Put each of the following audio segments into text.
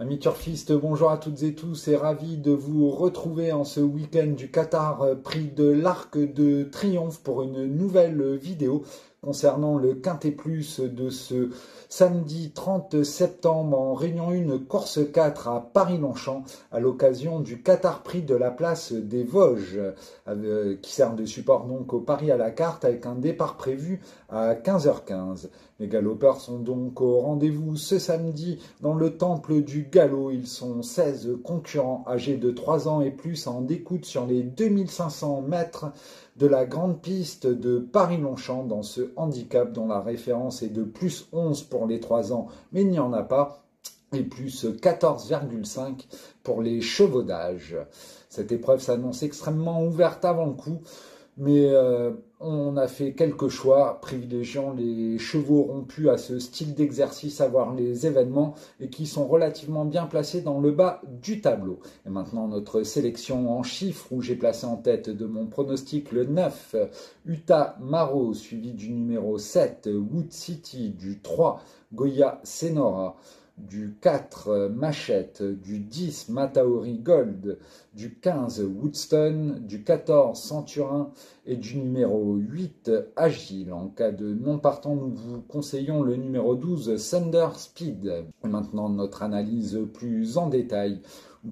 Amis turfistes, bonjour à toutes et tous et ravi de vous retrouver en ce week-end du Qatar Prix de l'Arc de Triomphe pour une nouvelle vidéo concernant le Quintet Plus de ce samedi 30 septembre en Réunion 1, course 4 à Paris-Longchamp à l'occasion du Qatar Prix de la place des Vosges qui sert de support donc au Paris à la carte avec un départ prévu à 15h15. Les galopeurs sont donc au rendez-vous ce samedi dans le temple du galop. Ils sont 16 concurrents âgés de 3 ans et plus en découte sur les 2500 mètres de la grande piste de Paris-Longchamp dans ce handicap dont la référence est de plus 11 pour les 3 ans, mais il n'y en a pas, et plus 14,5 pour les chevaux d'âge. Cette épreuve s'annonce extrêmement ouverte avant le coup, mais on a fait quelques choix privilégiant les chevaux rompus à ce style d'exercice, à voir les événements, et qui sont relativement bien placés dans le bas du tableau. Et maintenant notre sélection en chiffres, où j'ai placé en tête de mon pronostic le 9, Uta Maro, suivi du numéro 7, Wood City, du 3, Goya Senora, du 4 Machette, du 10 Mataori Gold, du 15 Woodstone, du 14 Centurin et du numéro 8 Agile. En cas de non partant, nous vous conseillons le numéro 12 Thunder Speed. Et maintenant notre analyse plus en détail.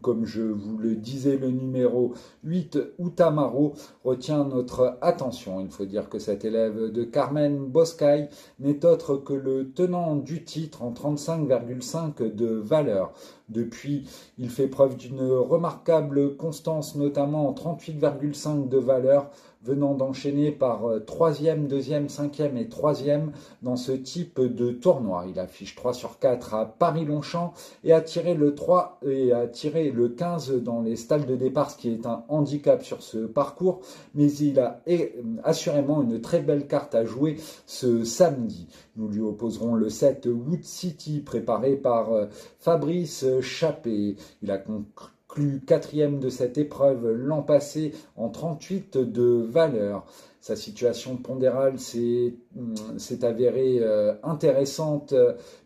Comme je vous le disais, le numéro 8, Utamaro, retient notre attention. Il faut dire que cet élève de Carmen Boscay n'est autre que le tenant du titre en 35,5 de valeur. Depuis, il fait preuve d'une remarquable constance, notamment en 38,5 de valeur, venant d'enchaîner par 3e, 2e, 5e et 3e dans ce type de tournoi. Il affiche 3 sur 4 à Paris-Longchamp et a tiré le 3 et a tiré le 15 dans les stalles de départ, ce qui est un handicap sur ce parcours, mais il a assurément une très belle carte à jouer ce samedi. Nous lui opposerons le 7 Wood City, préparé par Fabrice Chappé. Il a conclu 4e de cette épreuve l'an passé en 38 de valeur. Sa situation pondérale s'est avérée intéressante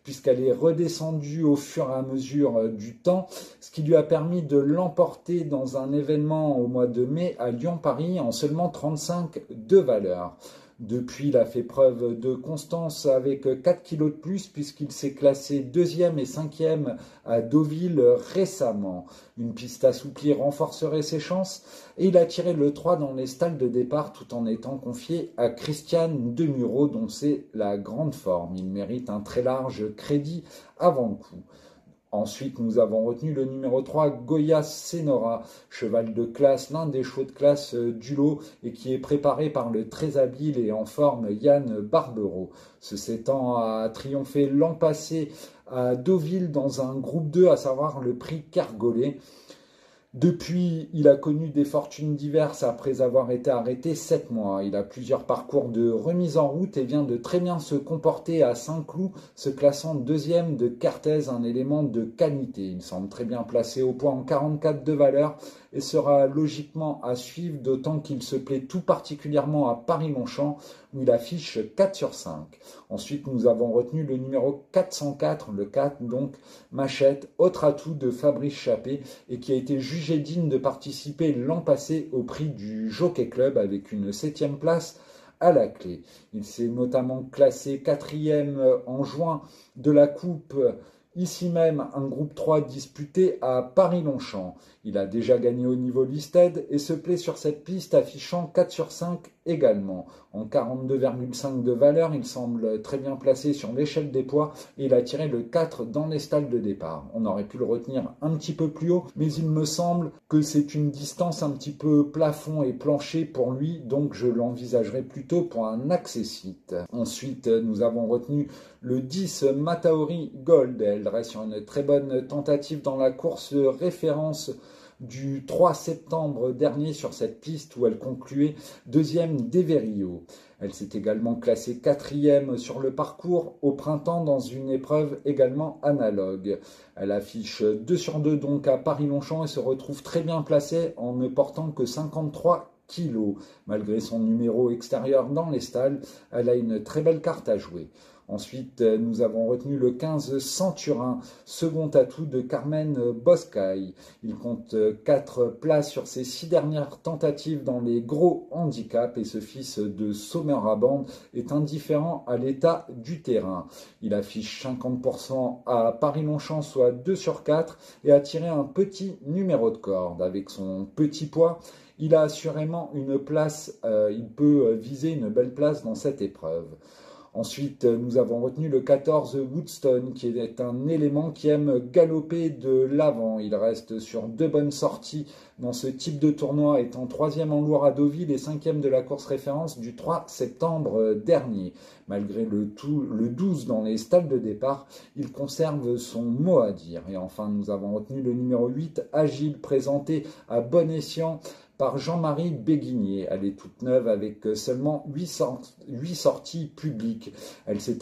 puisqu'elle est redescendue au fur et à mesure du temps, ce qui lui a permis de l'emporter dans un événement au mois de mai à Lyon-Paris en seulement 35 de valeur. Depuis, il a fait preuve de constance avec 4 kilos de plus puisqu'il s'est classé 2e et 5e à Deauville récemment. Une piste assouplie renforcerait ses chances et il a tiré le 3 dans les stalles de départ tout en étant confié à Christiane Demuro dont c'est la grande forme. Il mérite un très large crédit avant le coup. Ensuite, nous avons retenu le numéro 3, Goya Senora, cheval de classe, l'un des chevaux de classe du lot et qui est préparé par le très habile et en forme Yann Barbero. Ce s'étant a triomphé l'an passé à Deauville dans un groupe 2, à savoir le prix Kergolais. Depuis, il a connu des fortunes diverses après avoir été arrêté 7 mois. Il a plusieurs parcours de remise en route et vient de très bien se comporter à Saint-Cloud, se classant 2e de Carthez, un élément de qualité. Il semble très bien placé au point en 44 de valeur et sera logiquement à suivre, d'autant qu'il se plaît tout particulièrement à Paris-Longchamp, où il affiche 4 sur 5. Ensuite, nous avons retenu le numéro 404, le 4, donc Machette, autre atout de Fabrice Chappé, et qui a été jugé digne de participer l'an passé au prix du Jockey Club avec une 7e place à la clé. Il s'est notamment classé 4e en juin de la Coupe, ici même un groupe 3 disputé à Paris-Longchamp. Il a déjà gagné au niveau listed et se plaît sur cette piste affichant 4 sur 5 également. En 42,5 de valeur, il semble très bien placé sur l'échelle des poids et il a tiré le 4 dans les stalles de départ. On aurait pu le retenir un petit peu plus haut, mais il me semble que c'est une distance un petit peu plafond et plancher pour lui, donc je l'envisagerai plutôt pour un accessite. Ensuite, nous avons retenu le 10 Mataori Gold. Elle reste sur une très bonne tentative dans la course référence du 3 septembre dernier sur cette piste où elle concluait 2e d'Everio. Elle s'est également classée 4e sur le parcours au printemps dans une épreuve également analogue. Elle affiche 2 sur 2 donc à Paris-Longchamp et se retrouve très bien placée en ne portant que 53 kg. Malgré son numéro extérieur dans les stalles, elle a une très belle carte à jouer. Ensuite, nous avons retenu le 15 Centurin, second atout de Carmen Boscay. Il compte 4 places sur ses 6 dernières tentatives dans les gros handicaps et ce fils de Sommeraband est indifférent à l'état du terrain. Il affiche 50% à Paris-Longchamp, soit 2 sur 4 et a tiré un petit numéro de corde. Avec son petit poids, il a assurément une place, il peut viser une belle place dans cette épreuve. Ensuite, nous avons retenu le 14 Woodstone, qui est un élément qui aime galoper de l'avant. Il reste sur 2 bonnes sorties dans ce type de tournoi, étant 3e en Loire à Deauville et 5e de la course référence du 3 septembre dernier. Malgré le 12 dans les stalles de départ, il conserve son mot à dire. Et enfin, nous avons retenu le numéro 8, Agile, présenté à bon escient par Jean-Marie Béguinier. Elle est toute neuve avec seulement 8 sorties publiques. Elle s'est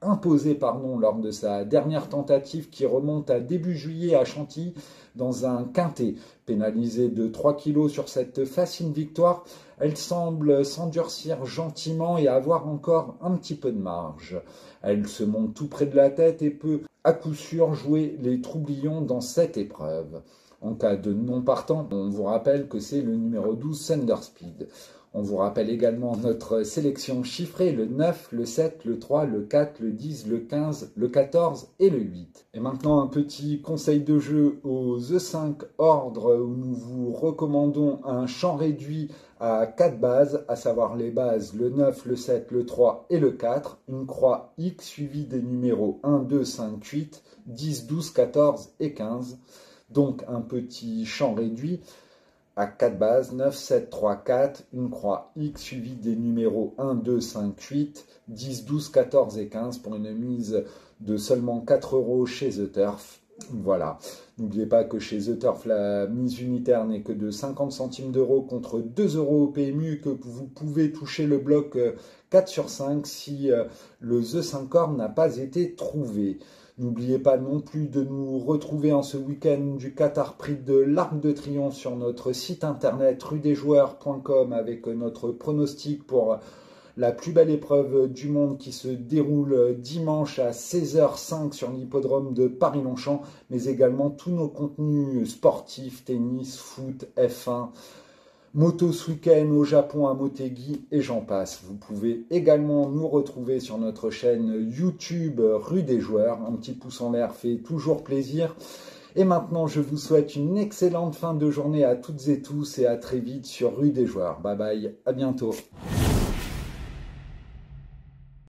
imposée lors de sa dernière tentative qui remonte à début juillet à Chantilly dans un quintet. Pénalisée de 3 kg sur cette facile victoire, elle semble s'endurcir gentiment et avoir encore un petit peu de marge. Elle se monte tout près de la tête et peut à coup sûr jouer les troublions dans cette épreuve. En cas de non partant, on vous rappelle que c'est le numéro 12 Thunderspeed. On vous rappelle également notre sélection chiffrée, le 9, le 7, le 3, le 4, le 10, le 15, le 14 et le 8. Et maintenant un petit conseil de jeu aux E5 ordres où nous vous recommandons un champ réduit à 4 bases, à savoir les bases le 9, le 7, le 3 et le 4, une croix X suivie des numéros 1, 2, 5, 8, 10, 12, 14 et 15. Donc un petit champ réduit à 4 bases, 9, 7, 3, 4, une croix X suivie des numéros 1, 2, 5, 8, 10, 12, 14 et 15 pour une mise de seulement 4 € chez The Turf. Voilà. N'oubliez pas que chez The Turf, la mise unitaire n'est que de 50 centimes d'euros contre 2 € au PMU, que vous pouvez toucher le bloc 4 sur 5 si le The 5 corps n'a pas été trouvé. N'oubliez pas non plus de nous retrouver en ce week-end du Qatar Prix de l'Arc de Triomphe sur notre site internet rudesjoueurs.com avec notre pronostic pour la plus belle épreuve du monde qui se déroule dimanche à 16h05 sur l'hippodrome de Paris-Longchamp, mais également tous nos contenus sportifs, tennis, foot, F1, moto ce week-end au Japon à Motegi et j'en passe. Vous pouvez également nous retrouver sur notre chaîne YouTube Rue des Joueurs. Un petit pouce en l'air fait toujours plaisir. Et maintenant, je vous souhaite une excellente fin de journée à toutes et tous et à très vite sur Rue des Joueurs. Bye bye, à bientôt.